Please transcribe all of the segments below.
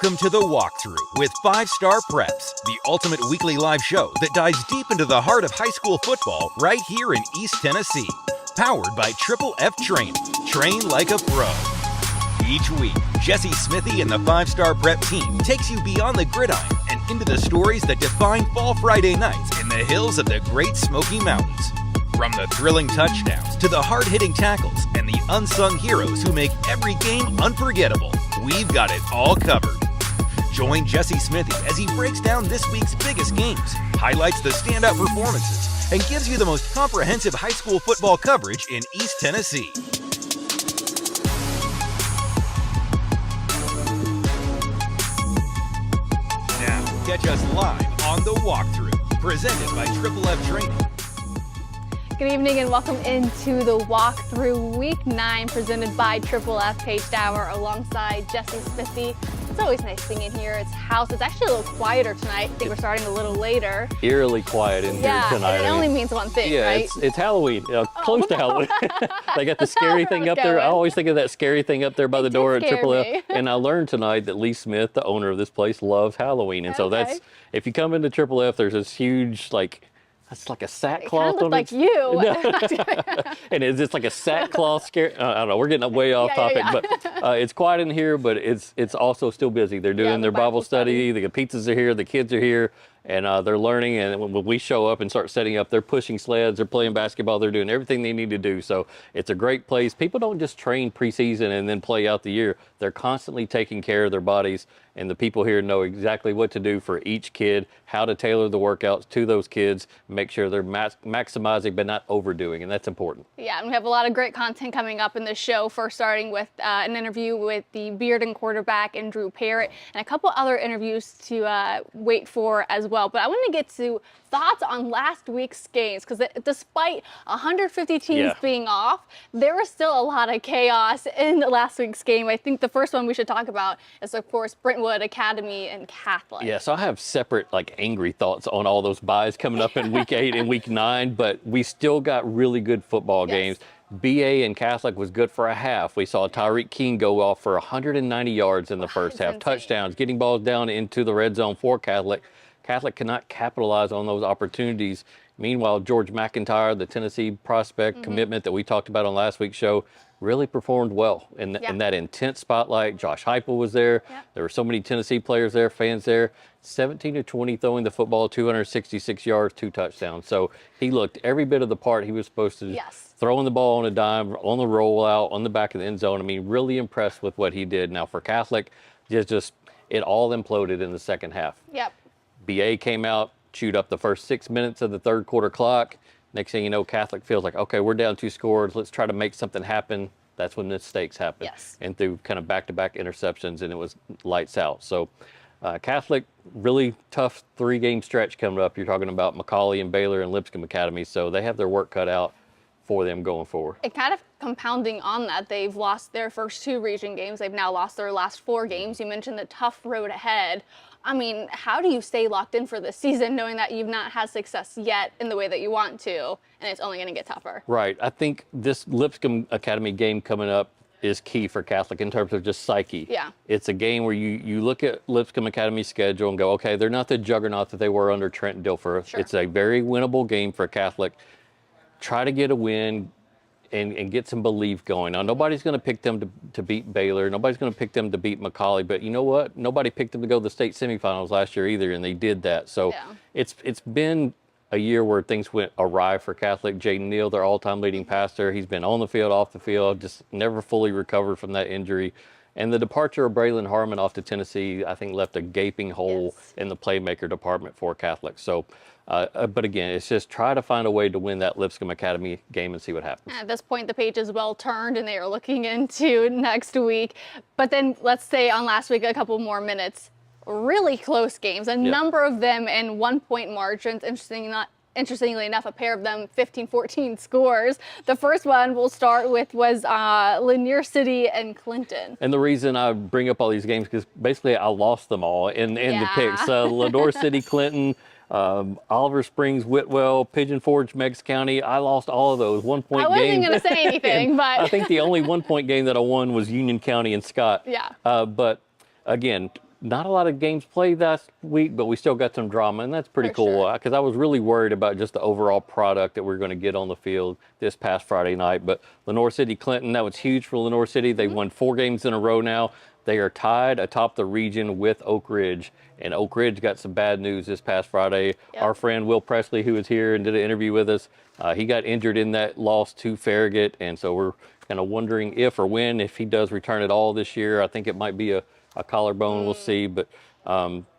Welcome to The Walkthrough with 5-Star Preps, the ultimate weekly live show that dives deep into the heart of high school football right here in East Tennessee. Powered by Triple F Training. Train like a pro. Each week, Jesse Smithey and the 5-Star Prep team takes you beyond the gridiron and into the stories that define Fall Friday nights in the hills of the Great Smoky Mountains. From the thrilling touchdowns to the hard-hitting tackles and the unsung heroes who make every game unforgettable, we've got it all covered. Join Jesse Smithey as he breaks down this week's biggest games, highlights the standout performances, and gives you the most comprehensive high school football coverage in East Tennessee. Now, catch us live on The Walkthrough, presented by Triple F Training. Good evening and welcome into The Walkthrough Week 9 presented by Triple F Paige Dower alongside Jesse Smithey. It's always nice being in here. It's house. It's actually a little quieter tonight. I think we're starting a little later. Eerily quiet in here tonight. And it only means one thing, right? It's Halloween, close to Halloween. They got the scary thing up there. I always think of that scary thing up there by the door at Triple F. And I learned tonight that Lee Smith, the owner of this place, loves Halloween. And so that's, if you come into Triple F, there's this huge, that's like a sackcloth. It kind of like you. And it's just like a sackcloth scare. I don't know. We're getting way off topic, but it's quiet in here, but it's also still busy. They're doing their Bible study. The pizzas are here. The kids are here. And they're learning, and when we show up and start setting up, they're pushing sleds, they're playing basketball, they're doing everything they need to do. So it's a great place. People don't just train preseason and then play out the year. They're constantly taking care of their bodies, and the people here know exactly what to do for each kid, how to tailor the workouts to those kids, make sure they're maximizing but not overdoing, and that's important. Yeah, and we have a lot of great content coming up in this show, first starting with an interview with the Bearden quarterback and Thru and a couple other interviews to wait for as well. But I want to get to thoughts on last week's games, because despite 150 teams being off, there was still a lot of chaos in last week's game. I think the first one we should talk about is, of course, Brentwood Academy and Catholic. Yeah, so I have separate, angry thoughts on all those buys coming up in week 8 and week 9, but we still got really good football games. BA and Catholic was good for a half. We saw Tyreek King go off for 190 yards in the first half, touchdowns, getting balls down into the red zone for Catholic. Catholic cannot capitalize on those opportunities. Meanwhile, George McIntyre, the Tennessee prospect commitment that we talked about on last week's show, really performed well in that intense spotlight. Josh Heupel was there. There were so many Tennessee players there, fans there. 17-20 throwing the football, 266 yards, 2 touchdowns. So he looked every bit of the part he was supposed to. Throwing the ball on a dime, on the rollout, on the back of the end zone. I mean, really impressed with what he did. Now for Catholic, just it all imploded in the second half. BA came out, chewed up the first 6 minutes of the third quarter clock. Next thing you know, Catholic feels like, okay, we're down 2 scores. Let's try to make something happen. That's when mistakes happen. And through kind of back-to-back interceptions, and it was lights out. So Catholic, really tough 3-game stretch coming up. You're talking about McCallie and Baylor and Lipscomb Academy. So they have their work cut out for them going forward. And kind of compounding on that, they've lost their first 2 region games. They've now lost their last 4 games. You mentioned the tough road ahead. I mean, how do you stay locked in for this season knowing that you've not had success yet in the way that you want to, and it's only going to get tougher? Right. I think this Lipscomb Academy game coming up is key for Catholic in terms of just psyche. It's a game where you look at Lipscomb Academy's schedule and go, okay, they're not the juggernaut that they were under Trent and Dilfer. It's a very winnable game for Catholic. Try to get a win and get some belief going. Now, nobody's going to pick them to beat Baylor. Nobody's going to pick them to beat McCallie. But you know what? Nobody picked them to go to the state semifinals last year either, and they did that. So it's been a year where things went awry for Catholic. Jaden Neal, their all-time leading passer, he's been on the field, off the field, just never fully recovered from that injury. And the departure of Braylon Harmon off to Tennessee, I think, left a gaping hole in the playmaker department for Catholic. So, but again, it's just try to find a way to win that Lipscomb Academy game and see what happens. At this point, the page is well turned, and they are looking into next week. But then let's say on last week, a couple more minutes, really close games, a number of them in 1-point margins. Interestingly enough, a pair of them 15-14 scores. The first one we'll start with was Lanier City and Clinton. And the reason I bring up all these games because basically I lost them all in the picks. Lanier City, Clinton, Oliver Springs, Whitwell, Pigeon Forge, Meigs County. I lost all of those 1-point games. I wasn't going to say anything, but I think the only 1-point game that I won was Union County and Scott. But again, not a lot of games played last week, but we still got some drama, and that's pretty For cool. sure. Because I was really worried about just the overall product that we're going to get on the field this past Friday night. But Lenore City Clinton, that was huge for Lenore City. They won 4 games in a row now. They are tied atop the region with Oak Ridge, and Oak Ridge got some bad news this past Friday. Yep. Our friend Will Presley, who was here and did an interview with us, he got injured in that loss to Farragut, and so we're kind of wondering if or when, if he does return at all this year. I think it might be a collarbone, we'll see, but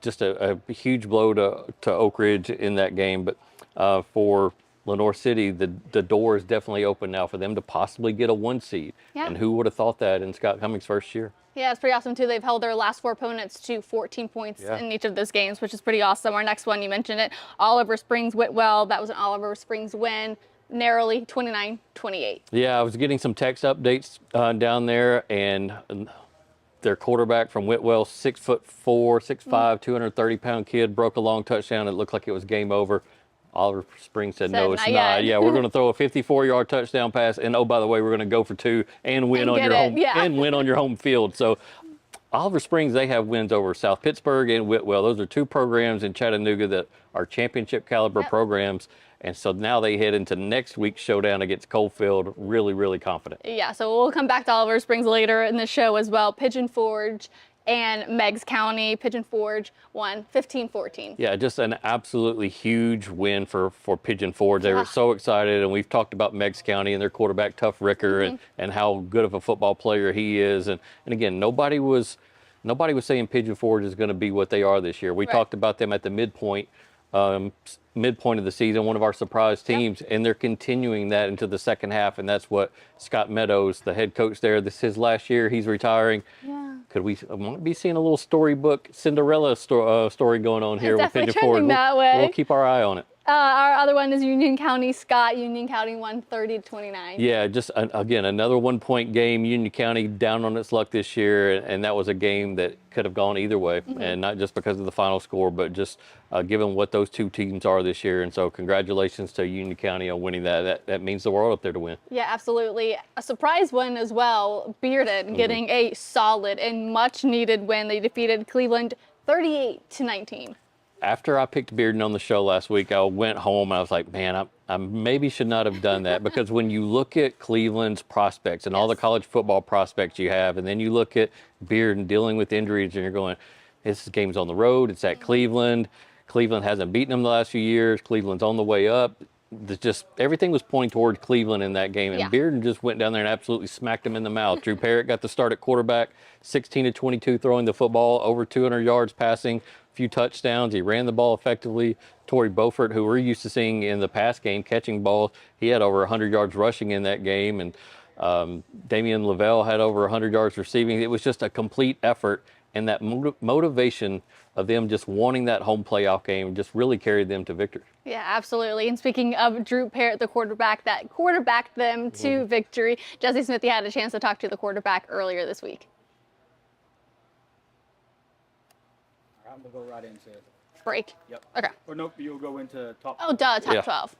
just a huge blow to Oak Ridge in that game. But for Lenore City, the door is definitely open now for them to possibly get a 1 seed. Yeah. And who would have thought that in Scott Cummings' first year? Yeah, it's pretty awesome too. They've held their last 4 opponents to 14 points in each of those games, which is pretty awesome. Our next one, you mentioned it, Oliver Springs Whitwell. That was an Oliver Springs win, narrowly 29-28. Yeah, I was getting some text updates down there, and their quarterback from Whitwell, 6'4", 6'5", 230-pound kid, broke a long touchdown. It looked like it was game over. Oliver Springs said no, it's not not. yet. Yeah, we're going to throw a 54-yard touchdown pass, and oh, by the way, we're going to go for 2 and win And on get your it, home yeah. and win on your home field. So Oliver Springs, they have wins over South Pittsburgh and Whitwell. Those are 2 programs in Chattanooga that are championship caliber programs. And so now they head into next week's showdown against Coalfield really, really confident. Yeah, so we'll come back to Oliver Springs later in the show as well. Pigeon Forge and Meigs County. Pigeon Forge won 15-14. Yeah, just an absolutely huge win for Pigeon Forge. They were so excited, and we've talked about Meigs County and their quarterback, Tough Ricker, and how good of a football player he is. And again, nobody was saying Pigeon Forge is going to be what they are this year. We talked about them at the midpoint of the season, one of our surprise teams, and they're continuing that into the second half, and that's what Scott Meadows, the head coach there, this is his last year, he's retiring. Yeah. Could we might be seeing a little storybook Cinderella story going on here with Pigeon Forge? That way. We'll keep our eye on it. Our other one is Union County Scott. Union County won 30-29. Yeah, just again, another 1-point game. Union County down on its luck this year, and that was a game that could have gone either way, and not just because of the final score, but just given what those 2 teams are this year. And so congratulations to Union County on winning that. That means the world up there to win. Yeah, absolutely. A surprise win as well. Bearden getting a solid and much needed win. They defeated Cleveland 38-19. After I picked Bearden on the show last week, I went home and I was like, man, I maybe should not have done that, because when you look at Cleveland's prospects and all the college football prospects you have, and then you look at Bearden dealing with injuries, and you're going, this game's on the road, it's at Cleveland. Cleveland hasn't beaten them the last few years. Cleveland's on the way up. Just everything was pointing toward Cleveland in that game, and Bearden just went down there and absolutely smacked him in the mouth. Drew Parrott got the start at quarterback, 16-22 throwing the football, over 200 yards passing, few touchdowns. He ran the ball effectively. Torrey Beaufort, who we're used to seeing in the pass game catching balls, he had over 100 yards rushing in that game, and Damian Lavelle had over 100 yards receiving. It was just a complete effort, and that motivation of them just wanting that home playoff game just really carried them to victory. Yeah, absolutely. And speaking of Drew Parrott, the quarterback that quarterbacked them to victory, Jesse Smithey had a chance to talk to the quarterback earlier this week. All right, we'll go right into it. Break. Yep. Okay. Or nope, you'll go into top. Oh, duh, top 12.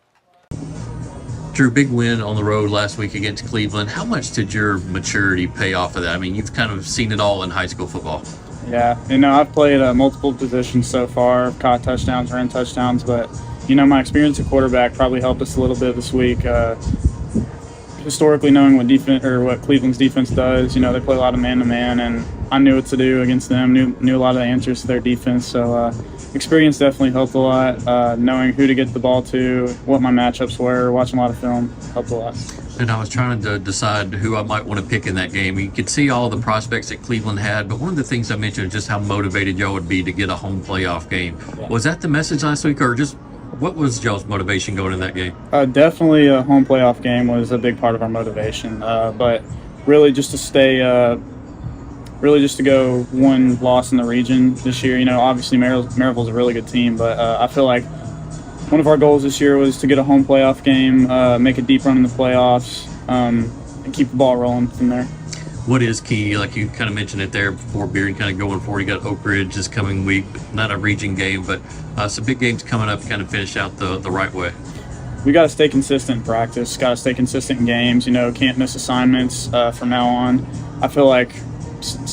Drew, big win on the road last week against Cleveland. How much did your maturity pay off of that? I mean, you've kind of seen it all in high school football. Yeah, I've played multiple positions so far. I've caught touchdowns, ran touchdowns, but, my experience at quarterback probably helped us a little bit this week. Historically knowing what Cleveland's defense does, they play a lot of man-to-man, and I knew what to do against them, knew a lot of the answers to their defense. So experience definitely helped a lot. Knowing who to get the ball to, what my matchups were, watching a lot of film helped a lot. And I was trying to decide who I might want to pick in that game. You could see all the prospects that Cleveland had, but one of the things I mentioned is just how motivated y'all would be to get a home playoff game. Yeah. Was that the message last week, or just what was y'all's motivation going in that game? Definitely a home playoff game was a big part of our motivation, but really just to stay, really just to go one loss in the region this year. Obviously Maryville's a really good team, but I feel like one of our goals this year was to get a home playoff game, make a deep run in the playoffs, and keep the ball rolling from there. What is key, like you kind of mentioned it there before, Bearden kind of going forward, you got Oak Ridge this coming week, not a region game, but some big games coming up to kind of finish out the right way. We got to stay consistent in practice, got to stay consistent in games, can't miss assignments from now on. I feel like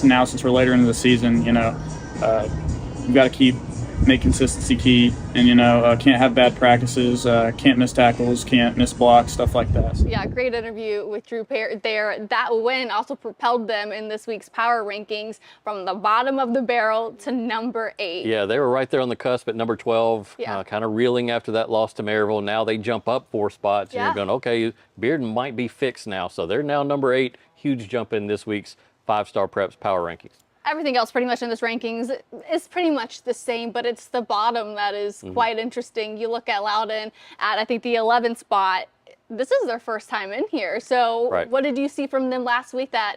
now since we're later into the season, we've got to make consistency key, and can't have bad practices, can't miss tackles, can't miss blocks, stuff like that. Yeah, great interview with Thru Parrott there. That win also propelled them in this week's power rankings from the bottom of the barrel to number 8. Yeah, they were right there on the cusp at number 12, Yeah. kind of reeling after that loss to Maryville. Now they jump up 4 spots, and Yeah. you're going, okay, Bearden might be fixed now. So they're now number 8. Huge jump in this week's 5-Star Preps power rankings. Everything else pretty much in this rankings is pretty much the same, but it's the bottom that is quite interesting. You look at Loudon at, I think, the 11th spot. This is their first time in here. So Right. What did you see from them last week that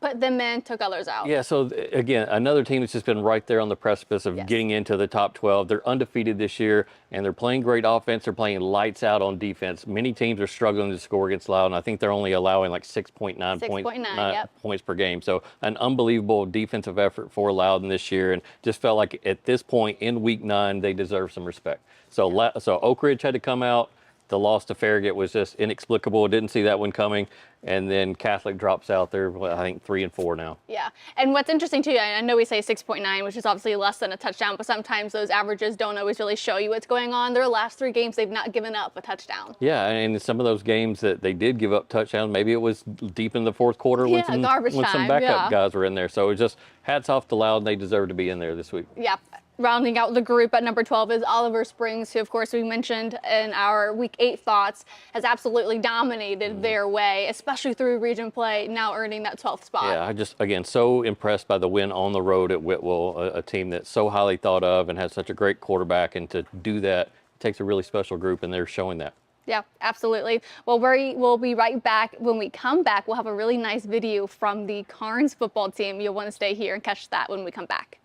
put them in, took others out? Yeah, so again, another team that's just been right there on the precipice of Yes. getting into the top 12. They're undefeated this year, and they're playing great offense. They're playing lights out on defense. Many teams are struggling to score against Loudon. I think they're only allowing like 6.9 points per game. So an unbelievable defensive effort for Loudon this year, and just felt like at this point in week 9, they deserve some respect. So Oak Ridge had to come out. The loss to Farragut was just inexplicable. Didn't see that one coming. And then Catholic drops out there, I think 3 and 4 now. Yeah, and what's interesting too, I know we say 6.9, which is obviously less than a touchdown, but sometimes those averages don't always really show you what's going on. Their last 3 games, they've not given up a touchdown. Yeah, and some of those games that they did give up touchdowns, maybe it was deep in the 4th quarter when some backup guys were in there. So it just hats off to Loudon. They deserve to be in there this week. Yeah. Rounding out the group at number 12 is Oliver Springs, who, of course, we mentioned in our Week 8 thoughts, has absolutely dominated their way, especially through region play, now earning that 12th spot. Yeah, I just, again, so impressed by the win on the road at Whitwell, a team that's so highly thought of and has such a great quarterback, and to do that takes a really special group, and they're showing that. Yeah, absolutely. Well, we'll be right back. When we come back, we'll have a really nice video from the Carnes football team. You'll want to stay here and catch that when we come back.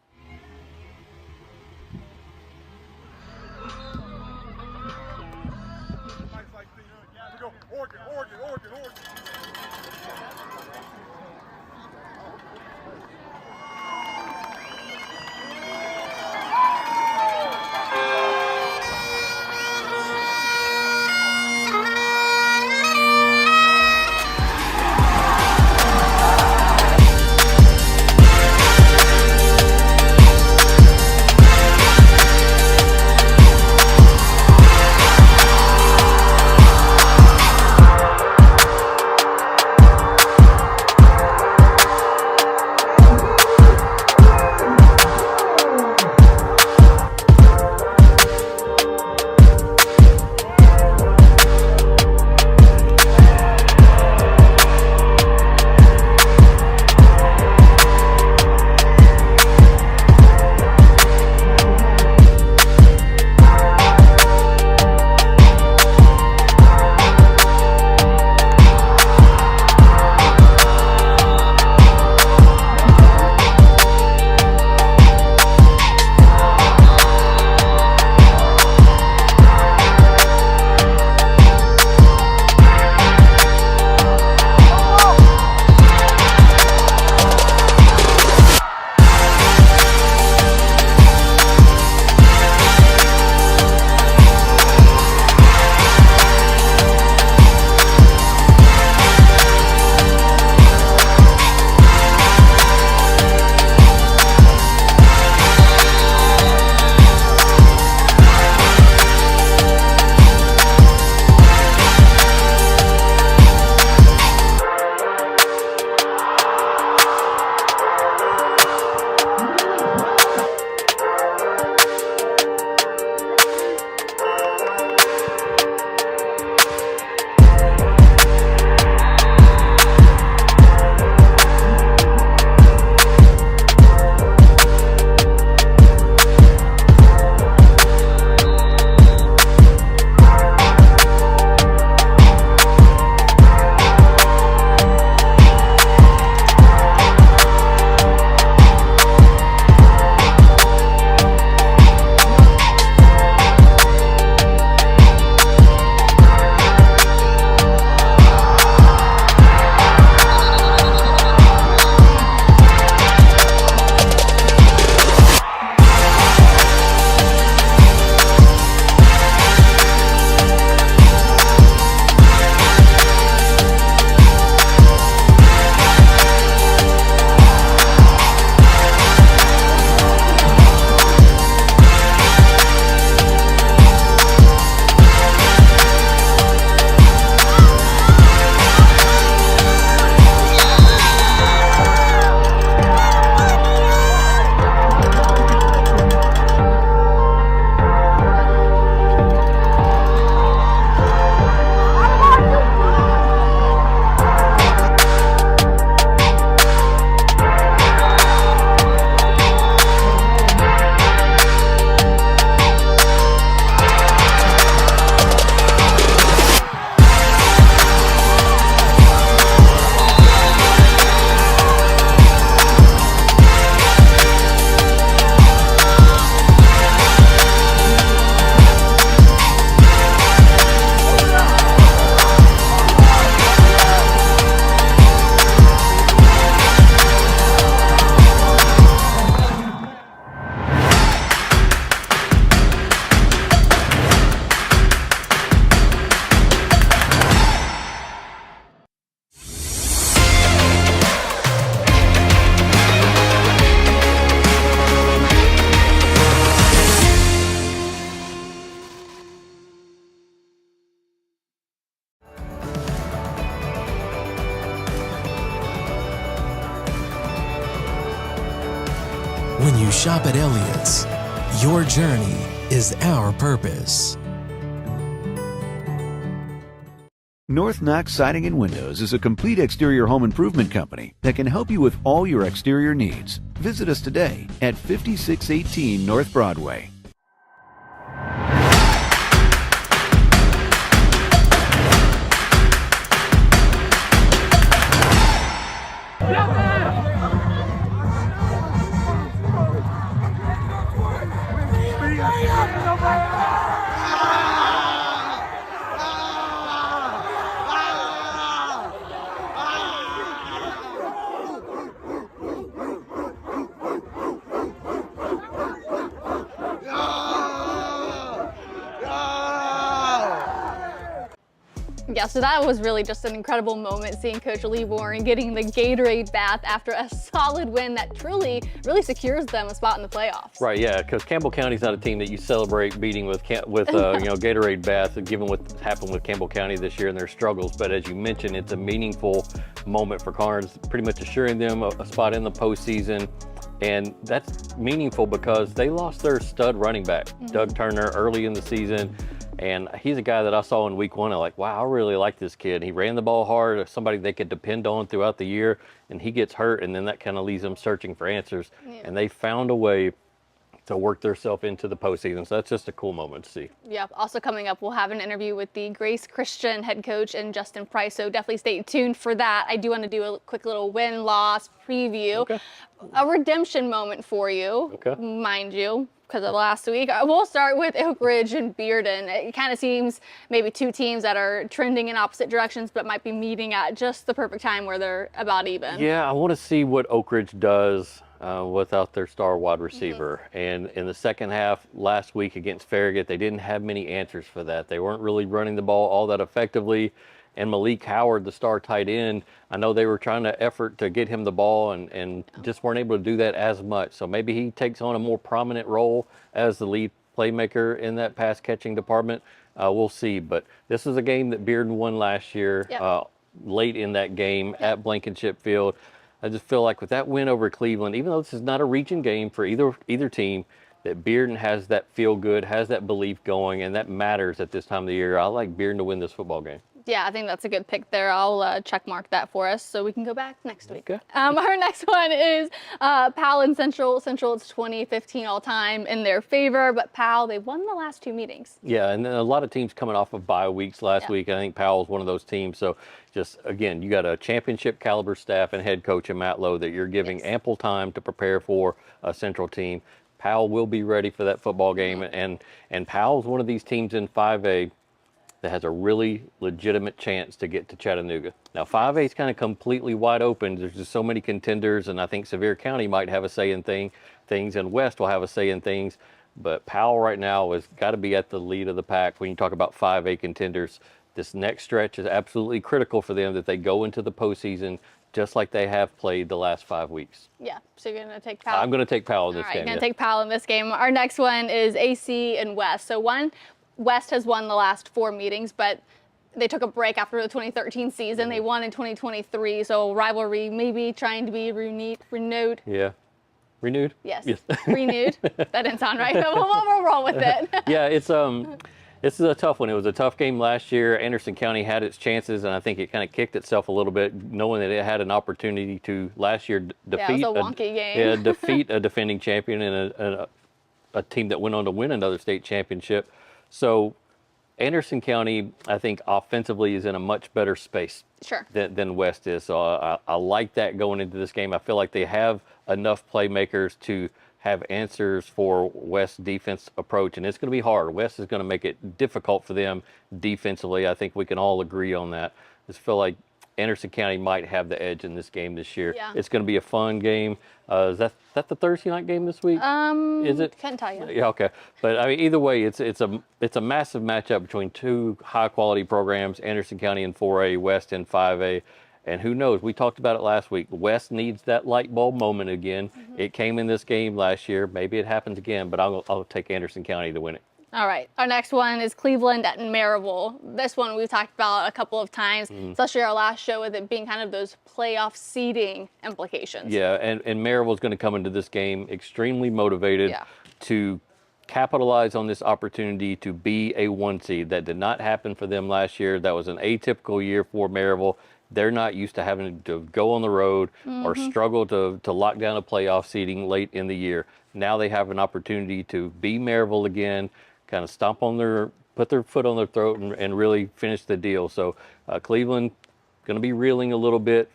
When you shop at Elliott's, your journey is our purpose. North Knox Siding and Windows is a complete exterior home improvement company that can help you with all your exterior needs. Visit us today at 5618 North Broadway. Yeah, so that was really just an incredible moment seeing Coach Lee Warren getting the Gatorade bath after a solid win that truly really secures them a spot in the playoffs. Right, yeah, because Campbell County's not a team that you celebrate beating with Gatorade bath, given what happened with Campbell County this year and their struggles. But as you mentioned, it's a meaningful moment for Carnes, pretty much assuring them a spot in the postseason. And that's meaningful because they lost their stud running back, Doug Turner, early in the season. And he's a guy that I saw in week one. I'm like, wow, I really like this kid. He ran the ball hard, somebody they could depend on throughout the year, and he gets hurt, and then that kind of leaves them searching for answers. Yeah. And they found a way to work themselves into the postseason. So that's just a cool moment to see. Yeah, also coming up, we'll have an interview with the Grace Christian head coach and Justin Price, so definitely stay tuned for that. I do want to do a quick little win-loss preview. Okay. A redemption moment for you, mind you, because of last week. We'll start with Oak Ridge and Bearden. It kind of seems maybe two teams that are trending in opposite directions, but might be meeting at just the perfect time where they're about even. Yeah, I want to see what Oak Ridge does without their star wide receiver. And in the second half last week against Farragut, they didn't have many answers for that. They weren't really running the ball all that effectively. And Malik Howard, the star tight end, I know they were trying to effort to get him the ball and just weren't able to do that as much. So maybe he takes on a more prominent role as the lead playmaker in that pass catching department. We'll see. But this is a game that Bearden won last year, late in that game at Blankenship Field. I just feel like with that win over Cleveland, even though this is not a region game for either team, that Bearden has that feel good, has that belief going, and that matters at this time of the year. I like Bearden to win this football game. Yeah, I think that's a good pick there. I'll check mark that for us so we can go back next week. Okay. Our next one is Powell and Central. Central, it's 2015 all time in their favor, but Powell, they won the last two meetings. Yeah, and then a lot of teams coming off of bye weeks last week. I think Powell's one of those teams. So just, again, you got a championship caliber staff and head coach in Matt Lowe that you're giving ample time to prepare for a Central team. Powell will be ready for that football game, and Powell's one of these teams in 5A that has a really legitimate chance to get to Chattanooga. Now, 5A is kind of completely wide open. There's just so many contenders, and I think Sevier County might have a say in things, and West will have a say in things. But Powell right now has got to be at the lead of the pack when you talk about 5A contenders. This next stretch is absolutely critical for them that they go into the postseason just like they have played the last 5 weeks. Yeah, so you're going to take Powell? I'm going to take Powell in this game. You're going to take Powell in this game. Our next one is AC and West. So West has won the last 4 meetings, but they took a break after the 2013 season. They won in 2023, so rivalry maybe trying to be renewed. Yeah. Renewed? Yes. Renewed. That didn't sound right, but we'll roll with it. Yeah, this is a tough one. It was a tough game last year. Anderson County had its chances, and I think it kind of kicked itself a little bit, knowing that it had an opportunity to last year defeat it was a wonky game. defeat a defending champion and a team that went on to win another state championship. So Anderson County, I think, offensively is in a much better space than West is. So I like that going into this game. I feel like they have enough playmakers to have answers for West's defense approach, and it's going to be hard. West is going to make it difficult for them defensively. I think we can all agree on that. I just feel like Anderson County might have the edge in this game this year. Yeah. It's going to be a fun game. Is that the Thursday night game this week? Is it? Couldn't tell you. Yeah, okay. But I mean, either way, it's a massive matchup between two high quality programs, Anderson County in 4A, West in 5A. And who knows? We talked about it last week. West needs that light bulb moment again. It came in this game last year. Maybe it happens again, but I'll take Anderson County to win it. All right, our next one is Cleveland at Maryville. This one we've talked about a couple of times, especially our last show with it being kind of those playoff seeding implications. Yeah, and Maryville's going to come into this game extremely motivated to capitalize on this opportunity to be a 1 seed. That did not happen for them last year. That was an atypical year for Maryville. They're not used to having to go on the road or struggle to lock down a playoff seeding late in the year. Now they have an opportunity to be Maryville again, kind of put their foot on their throat and really finish the deal. So Cleveland going to be reeling a little bit.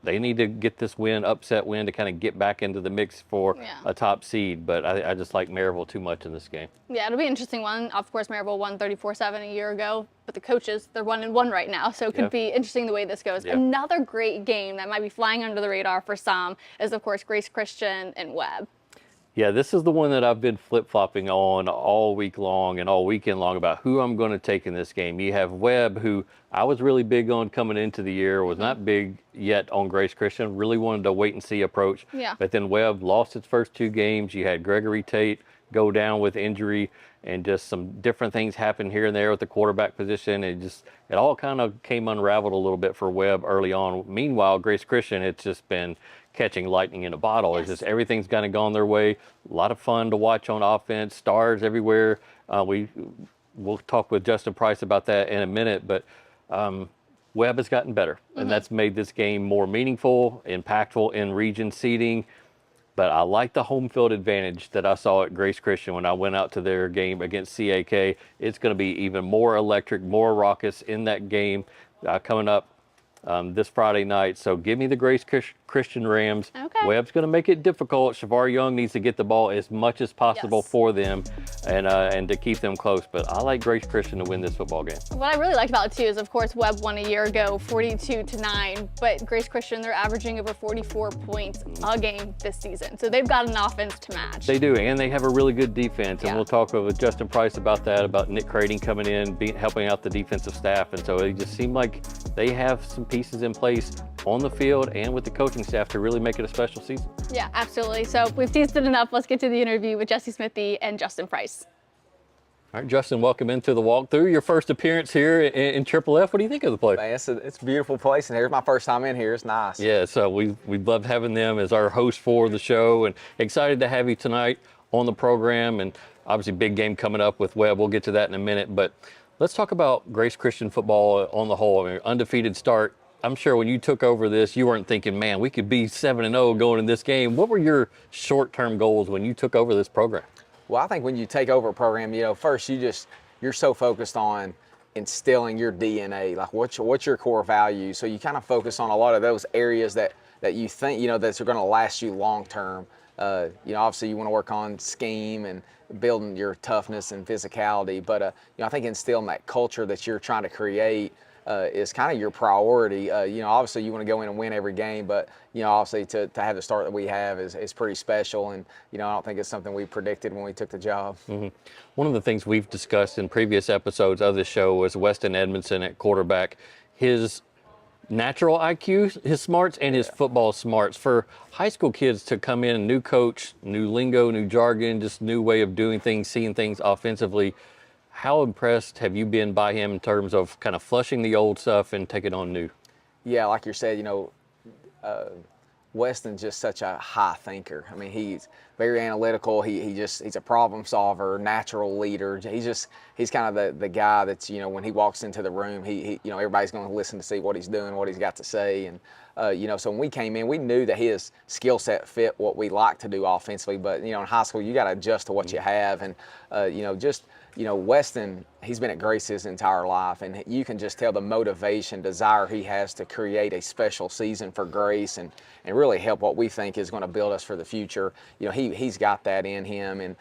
They need to get this upset win, to kind of get back into the mix for a top seed. But I just like Maryville too much in this game. Yeah, it'll be an interesting one. Of course, Maryville won 34-7 a year ago, but the coaches, they're 1-1 right now. So it could be interesting the way this goes. Yeah. Another great game that might be flying under the radar for some is, of course, Grace Christian and Webb. Yeah, this is the one that I've been flip-flopping on all week long and all weekend long about who I'm going to take in this game. You have Webb, who I was really big on coming into the year, was not big yet on Grace Christian, really wanted to wait and see approach. Yeah. But then Webb lost its first 2 games. You had Gregory Tate go down with injury, and just some different things happened here and there with the quarterback position. It all kind of came unraveled a little bit for Webb early on. Meanwhile, Grace Christian, it's just been catching lightning in a bottle. It's just everything's kind of gone their way. A lot of fun to watch on offense, stars everywhere. We'll talk with Justin Price about that in a minute, but Webb has gotten better, and that's made this game more meaningful, impactful in region seeding. But I like the home field advantage that I saw at Grace Christian when I went out to their game against CAK. It's going to be even more electric, more raucous in that game coming up this Friday night. So give me the Grace Christian Rams. Okay. Webb's going to make it difficult. Shavar Young needs to get the ball as much as possible for them and to keep them close. But I like Grace Christian to win this football game. What I really liked about it too is, of course, Webb won a year ago, 42-9, but Grace Christian, they're averaging over 44 points a game this season. So they've got an offense to match. They do, and they have a really good defense. And we'll talk with Justin Price about that, about Nick Crading coming in, helping out the defensive staff. And so it just seemed like they have some pieces in place on the field and with the coaching staff to really make it a special season. Yeah, absolutely. So we've teased it enough. Let's get to the interview with Jesse Smithey and Justin Price. All right, Justin, welcome into the walkthrough. Your first appearance here in Triple F. What do you think of the place? Man, it's a beautiful place, and here's my first time in here. It's nice. Yeah, so we loved having them as our host for the show, and excited to have you tonight on the program. And obviously, big game coming up with Webb. We'll get to that in a minute, but let's talk about Grace Christian football on the whole. I mean, undefeated start. I'm sure when you took over this, you weren't thinking, man, we could be 7-0 going in this game. What were your short-term goals when you took over this program? Well, I think when you take over a program, first you're so focused on instilling your DNA, like what's your core value. So you kind of focus on a lot of those areas that you think, that's going to last you long term. Obviously you want to work on scheme and building your toughness and physicality, but I think instilling that culture that you're trying to create is kind of your priority. Obviously you want to go in and win every game, but obviously to have the start that we have is pretty special, and I don't think it's something we predicted when we took the job. One of the things we've discussed in previous episodes of the show was Weston Edmondson at quarterback. His natural IQ, his smarts, and his football smarts. For high school kids to come in, new coach, new lingo, new jargon, just new way of doing things, seeing things offensively. How impressed have you been by him in terms of kind of flushing the old stuff and taking on new? Yeah, like you said, Weston's just such a high thinker. I mean, he's very analytical. He's a problem solver, natural leader. He's kind of the guy that's, when he walks into the room, he everybody's going to listen to see what he's doing, what he's got to say. And, so when we came in, we knew that his skill set fit what we like to do offensively. But, in high school, you got to adjust to what you have. And, Weston, he's been at Grace his entire life, and you can just tell the motivation, desire he has to create a special season for Grace and really help what we think is going to build us for the future. He's got that in him, and,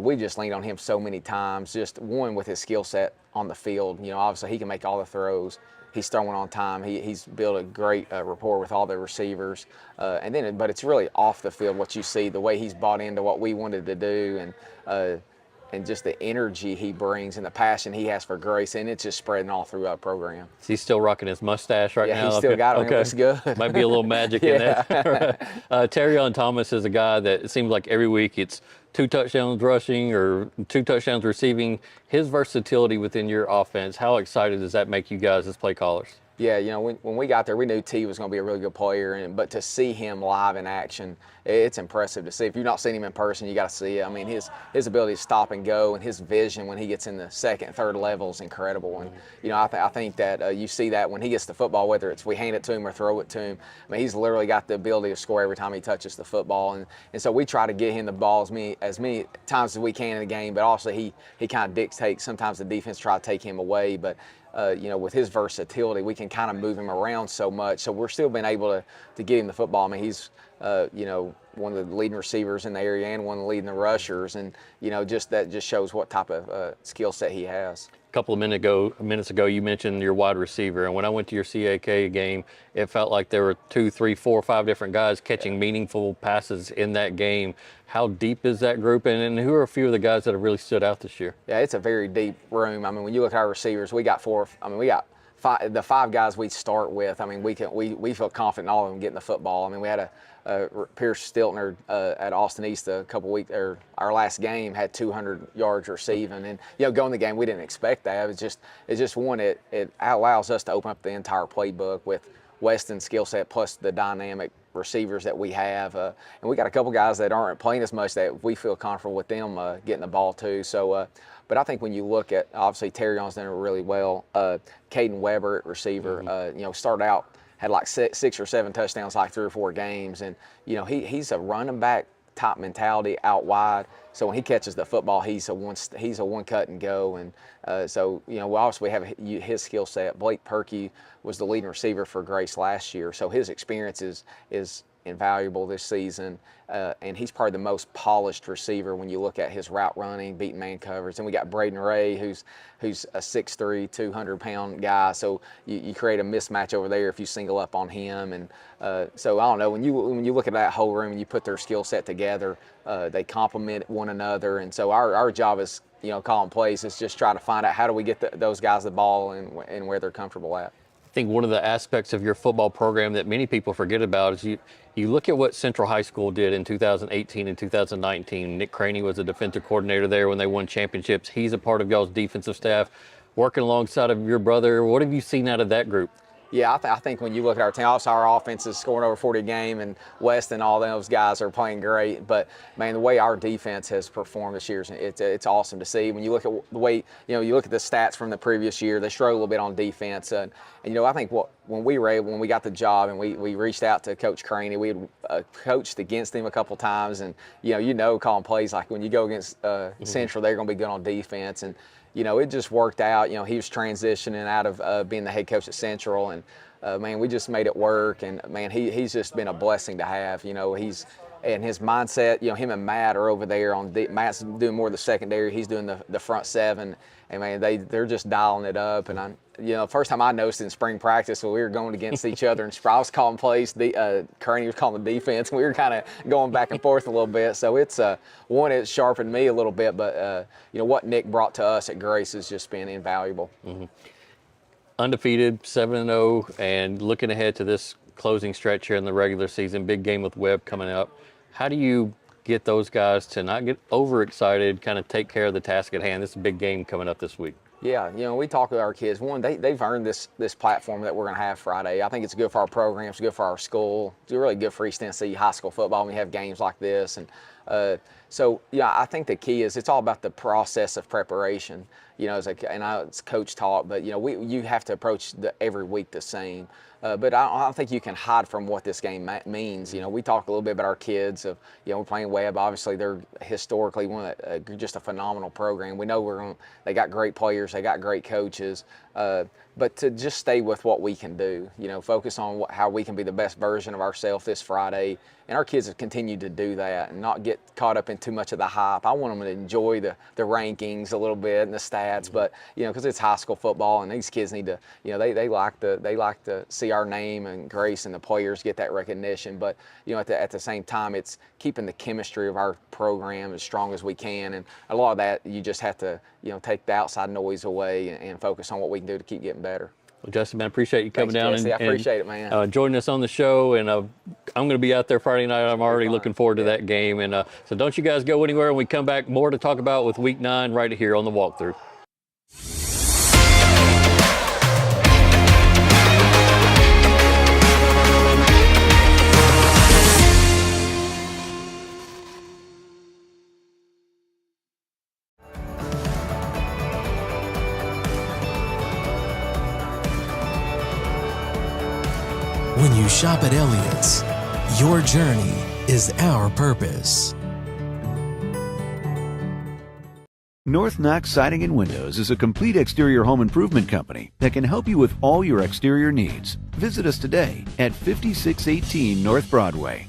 we just leaned on him so many times, just one with his skill set on the field. Obviously he can make all the throws. He's throwing on time. He's built a great rapport with all the receivers. But it's really off the field what you see, the way he's bought into what we wanted to do, and just the energy he brings and the passion he has for Grace, and it's just spreading all through our program. Is he still rocking his mustache right now? Yeah, he's still got it. It looks good. Might be a little magic in there. Terrion Thomas is a guy that it seems like every week it's 2 touchdowns rushing or 2 touchdowns receiving. His versatility within your offense, how excited does that make you guys as play callers? Yeah, when we got there, we knew T was going to be a really good player, but to see him live in action, it's impressive to see. If you've not seen him in person, you got to see it. I mean, his ability to stop and go and his vision when he gets in the second and third level is incredible. And I think that you see that when he gets the football, whether it's we hand it to him or throw it to him. I mean, he's literally got the ability to score every time he touches the football. And so we try to get him the ball as many times as we can in the game. But also he kind of dictates. Sometimes the defense try to take him away, but with his versatility, we can kind of move him around so much. So we're still being able to get him the football. I mean, he's, one of the leading receivers in the area and one of the leading the rushers. And, that just shows what type of skill set he has. A couple of minutes ago, you mentioned your wide receiver. And when I went to your CAK game, it felt like there were 2, 3, 4, 5 different guys catching meaningful passes in that game. How deep is that group? And who are a few of the guys that have really stood out this year? Yeah, it's a very deep room. I mean, when you look at our receivers, we got 4. I mean, we got 5, the 5 guys we start with. I mean, we feel confident in all of them getting the football. I mean, we had Pierce Stiltner at Austin East a couple weeks, or our last game had 200 yards receiving, and going the game we didn't expect that. It's just one, it allows us to open up the entire playbook with Weston's skill set plus the dynamic receivers that we have, and we got a couple guys that aren't playing as much that we feel comfortable with them getting the ball too. So, but I think when you look at, obviously Terrion's done it really well. Caden Weber at receiver, started out, had like 6 or 7 touchdowns like 3 or 4 games, and he's a running back type mentality out wide. So when he catches the football, he's a one cut and go. And we obviously have his skill set. Blake Perkey was the leading receiver for Grace last year, so his experience is invaluable this season. And he's probably the most polished receiver when you look at his route running, beating man coverage. And we got Braden Ray, who's a 6'3", 200-pound guy. So you create a mismatch over there if you single up on him. And so I don't know, when you look at that whole room and you put their skill set together, they complement one another. And so our job is, calling plays is just try to find out how do we get those guys the ball and where they're comfortable at. I think one of the aspects of your football program that many people forget about is you look at what Central High School did in 2018 and 2019. Nick Craney was a defensive coordinator there when they won championships. He's a part of y'all's defensive staff, working alongside of your brother. What have you seen out of that group? Yeah, I think when you look at our team, also our offense is scoring over 40 a game, and West and all those guys are playing great. But, man, the way our defense has performed this year, it's awesome to see. When you look at the way, you look at the stats from the previous year, they struggled a little bit on defense. And I think when we got the job and we reached out to Coach Craney, we had coached against him a couple times. And, calling plays like when you go against Central, they're going to be good on defense. And, it just worked out. He was transitioning out of being the head coach at Central, and man, we just made it work. And man, he's just been a blessing to have. And his mindset. Him and Matt are over there Matt's doing more of the secondary. He's doing the front 7, and man, they're just dialing it up. And first time I noticed in spring practice when we were going against each other, and Sprouse was calling plays, Kearney was calling the defense, and we were kind of going back and forth a little bit. So it's it sharpened me a little bit, but what Nick brought to us at Grace has just been invaluable. Mm-hmm. Undefeated, 7-0, and looking ahead to this closing stretch here in the regular season, big game with Webb coming up. How do you get those guys to not get overexcited, kind of take care of the task at hand? This is a big game coming up this week. Yeah, we talk with our kids. One, they've earned this platform that we're going to have Friday. I think it's good for our program. It's good for our school. It's really good for East Tennessee high school football when we have games like this. And I think the key is it's all about the process of preparation. It's coach talk, but you have to approach every week the same. But I don't think you can hide from what this game means. We talk a little bit about our kids. We're playing Webb. Obviously, they're historically just a phenomenal program. We know they got great players. They got great coaches. But to just stay with what we can do, focus on how we can be the best version of ourselves this Friday. And our kids have continued to do that and not get caught up in too much of the hype. I want them to enjoy the rankings a little bit and the stats, but because it's high school football and these kids need to, they like to see our name and Grace and the players get that recognition. But at the same time, it's keeping the chemistry of our program as strong as we can. And a lot of that you just have to take the outside noise away and focus on what we can do to keep getting better. Well, Justin, man, appreciate you coming Thanks, down Jesse. I and appreciate it, man. joining us on the show. And I'm going to be out there Friday night. I'm already looking forward to that game. And so don't you guys go anywhere. When we come back, more to talk about with Week 9 right here on the walkthrough. When you shop at Elliott's, your journey is our purpose. North Knox Siding and Windows is a complete exterior home improvement company that can help you with all your exterior needs. Visit us today at 5618 North Broadway.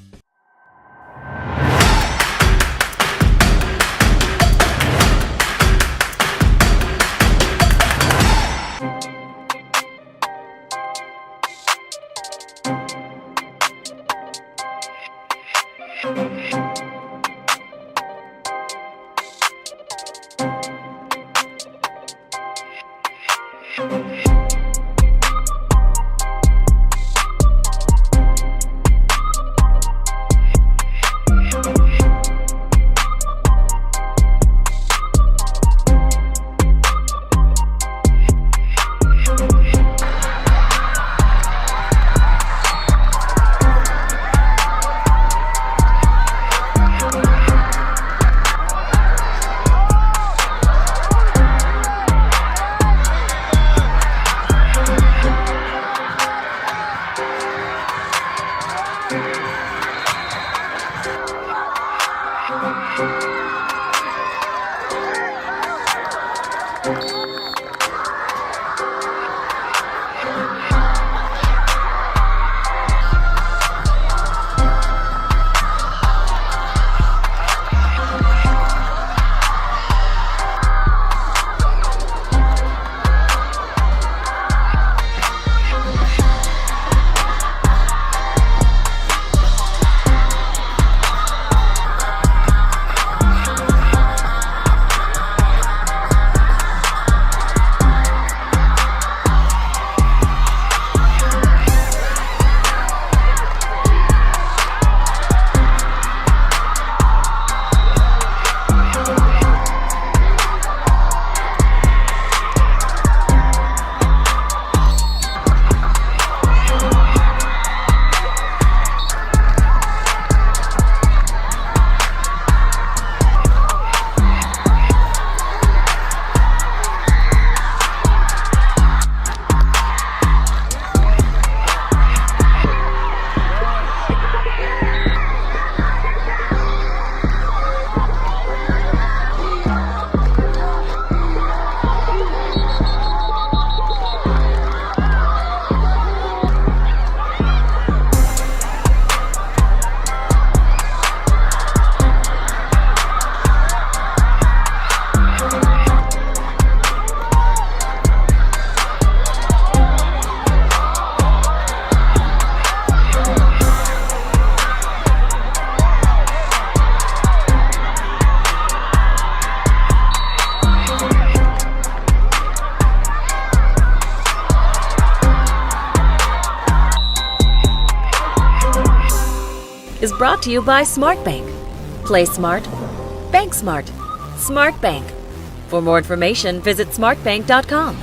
Is brought to you by SmartBank. Play smart, bank smart. SmartBank. For more information, visit smartbank.com.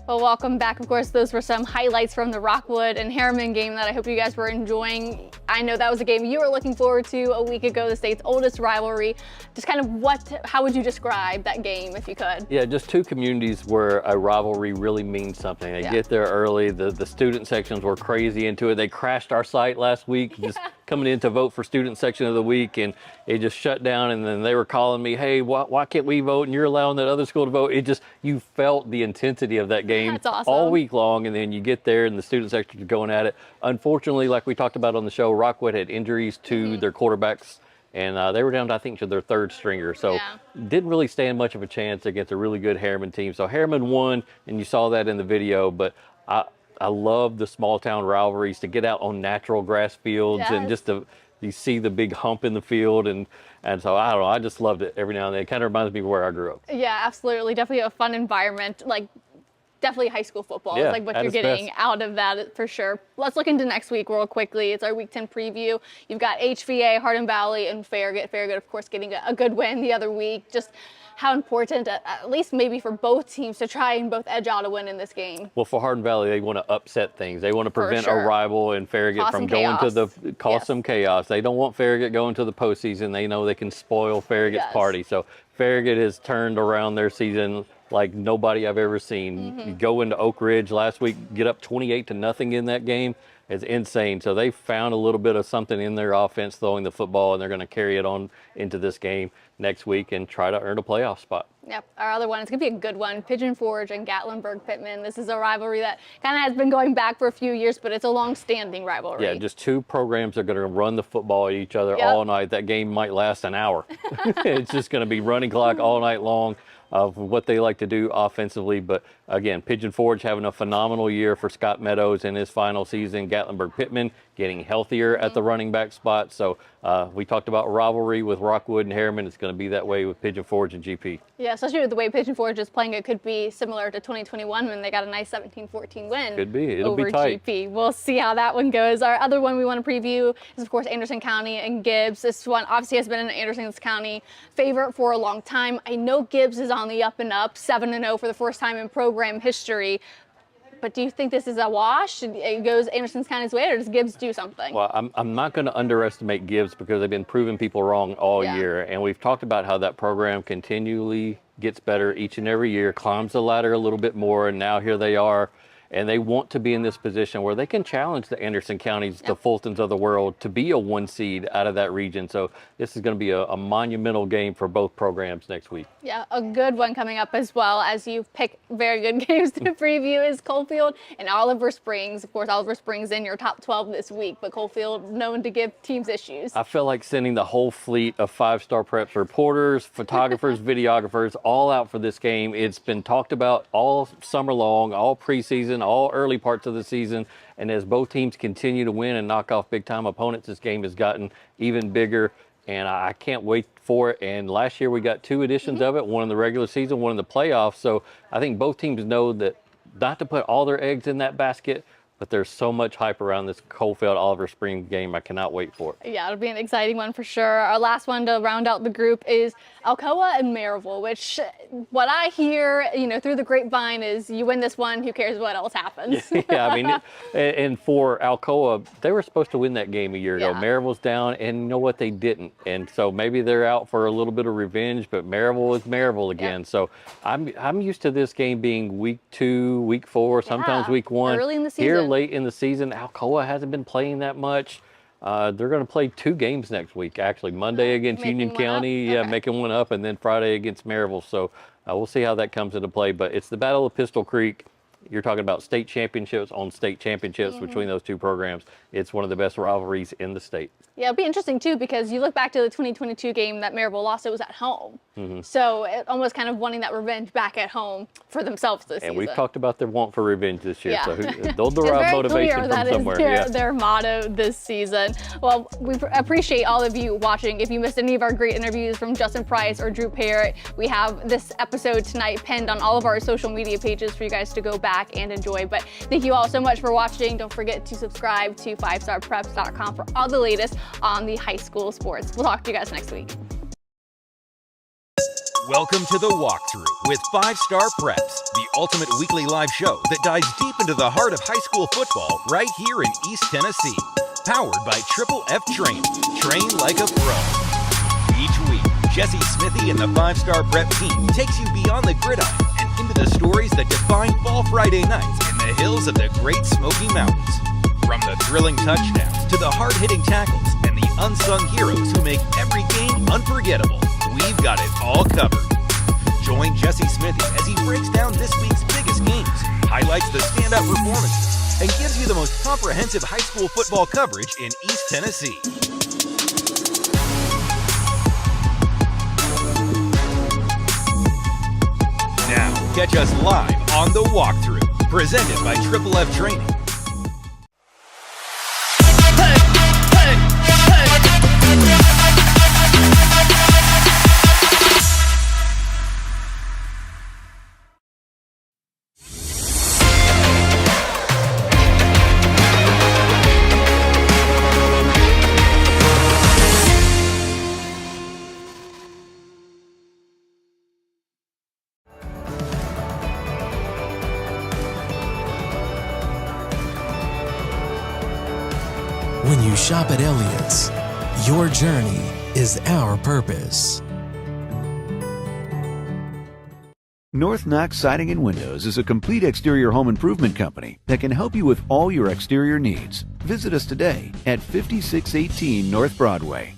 Well, welcome back. Of course, those were some highlights from the Rockwood and Harriman game that I hope you guys were enjoying. I know that was a game you were looking forward to a week ago, the state's oldest rivalry. Just kind of how would you describe that game if you could? Yeah, just two communities where a rivalry really means something. They get there early. The student sections were crazy into it. They crashed our site last week, just coming in to vote for student section of the week, and it just shut down. And then they were calling me, hey, why can't we vote? And you're allowing that other school to vote. You felt the intensity of that game all week long. And then you get there and the student section is going at it. Unfortunately, like we talked about on the show, Rockwood had injuries to their quarterbacks. And they were down to, I think, to their third stringer. So didn't really stand much of a chance against a really good Harriman team. So Harriman won, and you saw that in the video. But I love the small town rivalries, to get out on natural grass fields and just you see the big hump in the field. And so, I don't know, I just loved it every now and then. It kind of reminds me of where I grew up. Yeah, absolutely. Definitely a fun environment. Like, definitely high school football. Yeah, It's like what at you're its getting best. out of that for sure. Let's look into next week real quickly. It's our Week 10 preview. You've got HVA, Hardin Valley, and Farragut. Farragut, of course, getting a good win the other week. Just how important, at least maybe for both teams, to try and both edge out a win in this game. Well, for Hardin Valley, they want to upset things. They want to prevent sure. a rival in Farragut Cause from some going to chaos. cause some chaos. They don't want Farragut going to the postseason. They know they can spoil Farragut's Yes. party. So Farragut has turned around their season like nobody I've ever seen. You go into Oak Ridge last week, get up 28-0 in that game. It's insane. So they found a little bit of something in their offense throwing the football, and they're going to carry it on into this game next week and try to earn a playoff spot. Yep, our other one, it's going to be a good one. Pigeon Forge and Gatlinburg-Pittman. This is a rivalry that kind of has been going back for a few years, but it's a long-standing rivalry. Yeah, just two programs are going to run the football at each other all night. That game might last an hour. It's just going to be running clock all night long of what they like to do offensively. But again, Pigeon Forge having a phenomenal year for Scott Meadows in his final season. Gatlinburg-Pittman getting healthier at the running back spot. So we talked about rivalry with Rockwood and Harriman. It's going to be that way with Pigeon Forge and GP. Yeah, especially with the way Pigeon Forge is playing, it could be similar to 2021 when they got a nice 17-14 win. Could be. It'll over be tight. GP. We'll see how that one goes. Our other one we want to preview is, of course, Anderson County and Gibbs. This one obviously has been an Anderson County favorite for a long time. I know Gibbs is on the up and up, 7-0 for the first time in program history. But do you think this is a wash? It goes Anderson County's way, or does Gibbs do something? Well, I'm not going to underestimate Gibbs because they've been proving people wrong all year. And we've talked about how that program continually gets better each and every year, climbs the ladder a little bit more, and now here they are. And they want to be in this position where they can challenge the Anderson Counties, the Fultons of the world, to be a 1 seed out of that region. So this is going to be a monumental game for both programs next week. Yeah, a good one coming up as well, as you pick very good games to preview, is Coalfield and Oliver Springs. Of course, Oliver Springs in your top 12 this week, but Coalfield known to give teams issues. I feel like sending the whole fleet of 5-Star Preps reporters, photographers, videographers, all out for this game. It's been talked about all summer long, all preseason, all early parts of the season, and as both teams continue to win and knock off big-time opponents, this game has gotten even bigger, and I can't wait for it. And last year we got 2 editions of it, one in the regular season, one in the playoffs, so I think both teams know that not to put all their eggs in that basket, but there's so much hype around this Coalfield Oliver Springs game. I cannot wait for it. Yeah, it'll be an exciting one for sure. Our last one to round out the group is Alcoa and Maryville, which what I hear, through the grapevine is you win this one, who cares what else happens? Yeah, I mean, and for Alcoa, they were supposed to win that game a year ago. Yeah. Maryville's down, and you know what? They didn't. And so maybe they're out for a little bit of revenge, but Maryville is Maryville again. Yeah. So I'm used to this game being week 2, week 4, sometimes week 1. Early in the season. Here late in the season, Alcoa hasn't been playing that much. They're going to play 2 games next week, actually. Monday against Making Union one up? County, Okay. making one up, and then Friday against Maryville. So we'll see how that comes into play. But it's the Battle of Pistol Creek. You're talking about state championships on state championships between those 2 programs. It's one of the best rivalries in the state. Yeah, it'll be interesting too, because you look back to the 2022 game that Maryville lost, it was at home. So it almost kind of wanting that revenge back at home for themselves this season. And we've talked about their want for revenge this year, Yeah. so they'll It's derive very motivation clear from that somewhere. is their motto this season. Well, we appreciate all of you watching. If you missed any of our great interviews from Justin Price or Drew Parrott, we have this episode tonight pinned on all of our social media pages for you guys to go back and enjoy. But thank you all so much for watching. Don't forget to subscribe to 5starpreps.com for all the latest on the high school sports. We'll talk to you guys next week. Welcome to the walkthrough with 5-Star Preps, the ultimate weekly live show that dives deep into the heart of high school football right here in East Tennessee. Powered by Triple F Training. Train like a pro. Each week, Jesse Smithey and the 5-Star Prep team takes you beyond the gridiron and into the stories that define Fall Friday nights in the hills of the Great Smoky Mountains. From the thrilling touchdowns to the hard-hitting tackles and the unsung heroes who make every game unforgettable, we've got it all covered. Join Jesse Smithey as he breaks down this week's biggest games, highlights the standout performances, and gives you the most comprehensive high school football coverage in East Tennessee. Now, catch us live on The Walkthrough, presented by Triple F Training. When you shop at Elliott's, your journey is our purpose. North Knox Siding and Windows is a complete exterior home improvement company that can help you with all your exterior needs. Visit us today at 5618 North Broadway.